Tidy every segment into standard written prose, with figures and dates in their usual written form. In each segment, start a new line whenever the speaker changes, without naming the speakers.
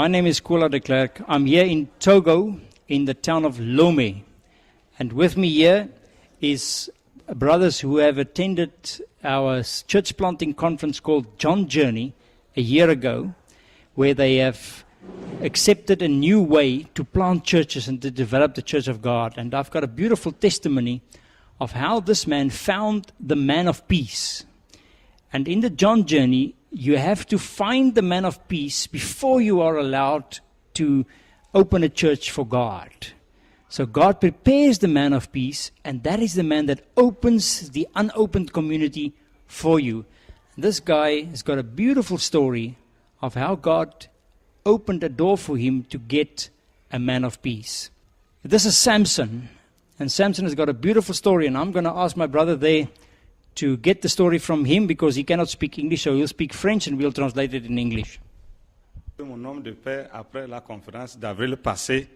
My name is Kula de Klerk. I'm here in Togo, in the town of Lomé. And with me here is brothers who have attended our church planting conference called John Journey a year ago, where they have accepted a new way to plant churches and to develop the Church of God. And I've got a beautiful testimony of how this man found the man of peace. And in the John Journey, you have to find the man of peace before you are allowed to open a church for God. So God prepares the man of peace, and that is the man that opens the unopened community for you. This guy has got a beautiful story of how God opened a door for him to get a man of peace. This is Samson, and Samson has got a beautiful story, and I'm going to ask my brother there to get the story from him because he cannot speak English, so he'll speak French and we'll translate it in English.
Mon homme de paix après la conférence d'avril passé.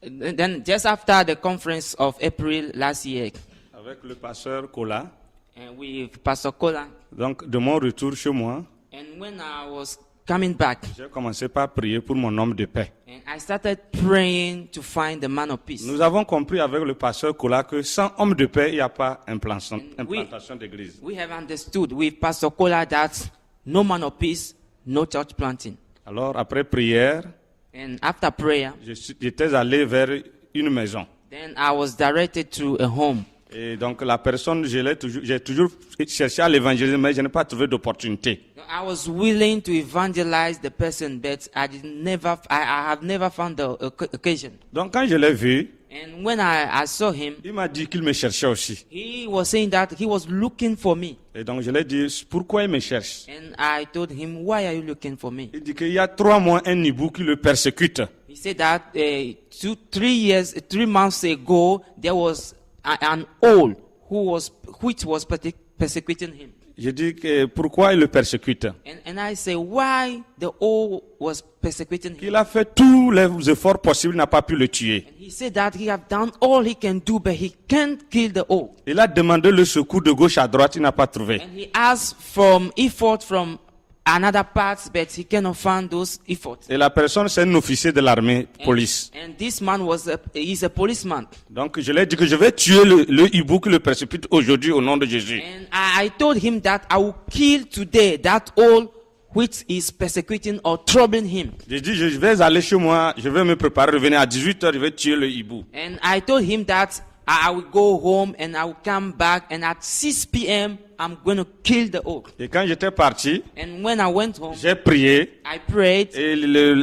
Then just after the conference of April last year,
Avec le pasteur Kola.
and with Pastor Kola,
Donc de mon retour chez moi,
and when I was coming back,
j'ai commencé par prier pour mon homme de paix.
and I started praying to find the man of peace.
Nous avons compris avec le pasteur Kola que sans homme de paix, il n'y a pas implantation d'église.
We have understood with Pastor Kola that no man of peace, no church planting.
Alors après prière,
And after prayer,
j'étais allé vers une maison.
then I was directed to a home.
Et donc la personne, j'ai toujours cherché à l'évangéliser, mais je n'ai pas trouvé d'opportunité.
I was willing to evangelize the person, but I have never found the occasion.
Donc quand je l'ai vu,
And when I saw him,
il m'a dit qu'il me cherchait aussi.
he was saying that he was looking for me.
Et donc je lui ai dit, pourquoi il me cherche?
And I told him, why are you looking for me?
Il dit qu'il y a 3 mois un hibou qui le persécute.
He said that 3 months ago, there was an owl which was persecuting him.
Je dis que pourquoi il le persécute?
And I say, why the owl was persecuting him?
Il a fait tous les efforts possibles, il n'a pas pu le tuer.
And he said that he have done all he can do, but he can't kill the owl.
Il a demandé le secours de gauche à droite, il n'a pas trouvé.
And he asked from effort from another part, but he cannot find those efforts.
Et la personne, c'est un officier de l'armée, police.
And this man is a policeman.
Donc je lui ai dit que je vais tuer le hibou qui le persécute aujourd'hui au nom de Jésus.
And I told him that I will kill today that owl which is persecuting or troubling him.
J'ai dit, je vais aller chez moi, je vais me préparer, revenir à 18h, je vais tuer le hibou.
And I told him that I will go home and I will come back, and at 6 p.m. I'm going to kill the owl.
Et quand j'étais parti,
And when I went home,
j'ai prié
I prayed,
et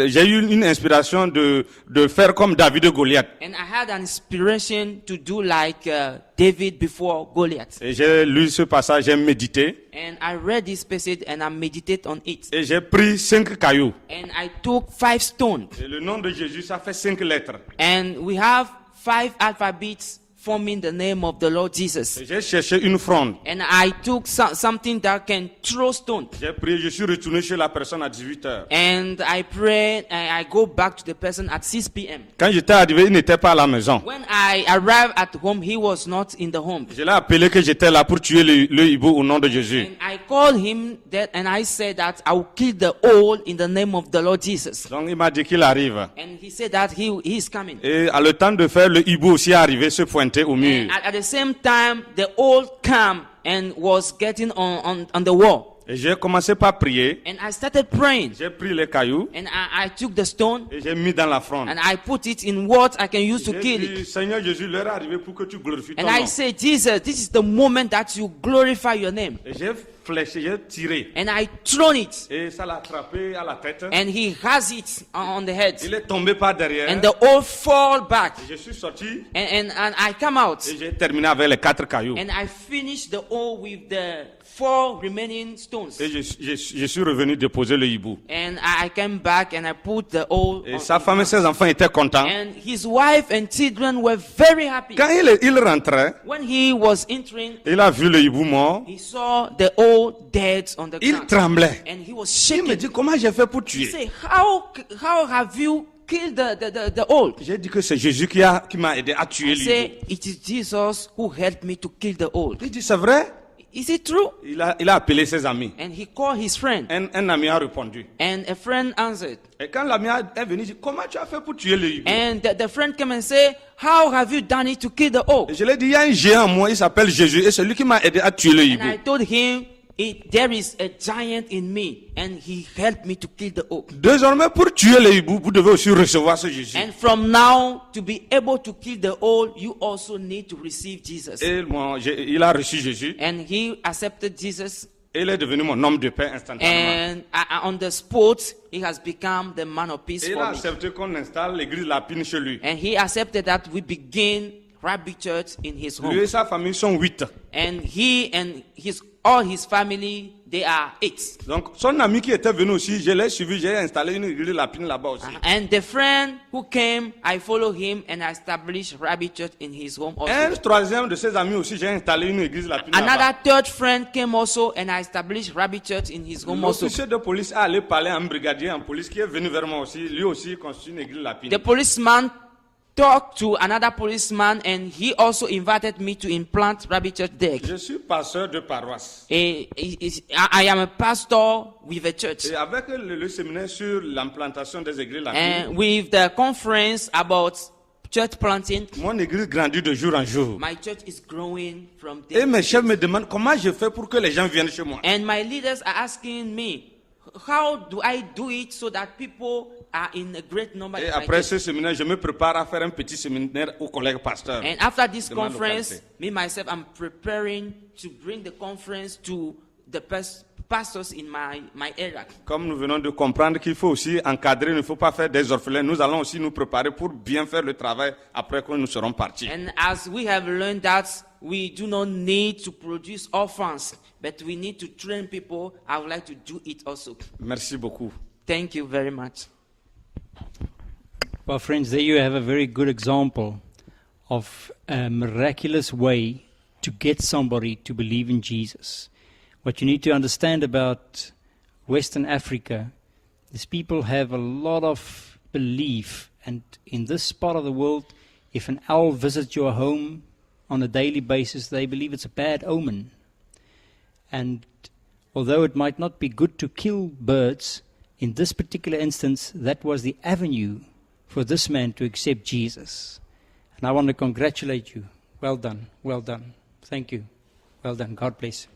j'ai eu une inspiration de faire comme David et Goliath.
and I had an inspiration to do like David before Goliath.
Et j'ai lu ce passage, j'ai médité
And I read this passage and I meditated on it.
et j'ai pris 5 cailloux.
And I took 5 stones.
Et le nom de Jésus, ça fait 5 lettres.
And we have 5 alphabets forming the name of the Lord Jesus.
Et j'ai cherché une fronde.
And I took something that can throw stones.
J'ai prié, je suis retourné chez la personne à 18h.
And I prayed and I go back to the person at 6 p.m.
Quand j'étais arrivé, il n'était pas à la maison.
When I arrived at home, he was not in the home.
Je l'ai appelé que j'étais là pour tuer le hibou au nom de Jésus.
And I called him that, and I said that I will kill the owl in the name of the Lord Jesus.
Donc il m'a dit qu'il arrive.
And he said that he is coming.
Et à le temps de faire, le hibou aussi est arrivé, se pointer au mur.
And at the same time, the owl came and was getting on the wall.
Et j'ai commencé par prier.
And I started praying.
J'ai pris les cailloux
And I took the stone
et j'ai mis dans la fronde.
and I put it in what I can use to
J'ai
kill
dit,
it.
Seigneur Jésus, l'heure est arrivée pour que tu glorifies ton
And I
nom.
said, Jesus, this is the moment that you glorify your name.
Et j'ai fléché, j'ai tiré.
And I thrown it.
Et ça l'a attrapé à la tête.
And he has it on the head.
Il est tombé par derrière.
And the owl fall back.
Je suis sorti
And I come out.
et j'ai terminé avec les 4 cailloux.
And I finished the owl with the 4 remaining stones.
Et je suis revenu déposer le hibou.
And I came back and I put the owl
Et
on
sa femme et ses enfants étaient contents.
And his wife and children were very happy.
Quand il rentrait,
When he was entering,
il a vu le hibou mort.
he saw the owl dead on the
Il
ground.
tremblait.
And he was
Il me
shaking.
dit, comment j'ai fait pour
He
tuer?
said, how have you killed the owl?
J'ai dit que c'est Jésus qui m'a aidé à tuer
I
l'hibou.
say, it is Jesus who helped me to kill the owl.
Il dit, c'est vrai?
is it true?
Il a appelé ses amis.
And he called his friend.
Un ami a répondu.
And a friend answered.
Et quand l'ami est venu, il dit, comment tu as fait pour tuer le hibou?
And the friend came and said, how have you done it to kill the oak?
Et je lui ai dit, il y a un géant en moi, il s'appelle Jésus, et c'est lui qui m'a aidé à tuer le hibou.
And I told him, there is a giant in me, and he helped me to kill the oak.
Désormais, pour tuer le hibou, vous devez aussi recevoir ce Jésus.
And from now, to be able to kill the oak, you also need to receive Jesus.
Et moi, il a reçu Jésus,
And he accepted Jesus.
et il est devenu mon homme de paix instantanément.
And on the spot, he has become the man of peace
Et il
for
a
me.
accepté qu'on installe l'église Lapine chez lui.
And he accepted that we begin Rabbi Church in his
Lui et
home.
sa famille sont 8.
And he and all his family, they are 8.
Donc, son ami qui était venu aussi, je l'ai suivi, j'ai installé une église Lapine là-bas aussi.
And the friend who came, I follow him and I established Rabbi Church in his home also.
Un troisième de ses amis aussi, j'ai installé une église Lapine
Another
là-bas.
third friend came also and I established Rabbi Church in his home also.
L'officier de police a allé parler à un brigadier en police qui est venu vers moi aussi. Lui aussi constitue une église Lapine.
The policeman talked to another policeman and he also invited me to implant Rabbi Church there.
Je suis pasteur de paroisse.
I am a pastor with a church.
Et avec le séminaire sur l'implantation des églises Lapine,
And with the conference about church planting,
mon église grandit de jour en jour.
my church is growing from
Et
day
mes
to
chefs
day.
me demandent comment je fais pour que les gens viennent chez moi.
And my leaders are asking me, how do I do it so that people are in a great number
Et
in my
après
church?
ce séminaire, je me prépare à faire un petit séminaire aux collègues pasteurs.
And after this
de ma
conference,
localité.
me myself, I'm preparing to bring the conference to the pastors in my area.
Comme nous venons de comprendre qu'il faut aussi encadrer, il ne faut pas faire des orphelins, nous allons aussi nous préparer pour bien faire le travail après que nous serons partis.
And as we have learned that we do not need to produce orphans, but we need to train people, I would like to do it also.
Merci beaucoup.
Thank you very much.
Well, friends, there you have a very good example of a miraculous way to get somebody to believe in Jesus. What you need to understand about Western Africa is people have a lot of belief, and in this part of the world, if an owl visits your home on a daily basis, they believe it's a bad omen. And although it might not be good to kill birds, in this particular instance, that was the avenue for this man to accept Jesus. And I want to congratulate you. Well done, well done. Thank you. Well done. God bless.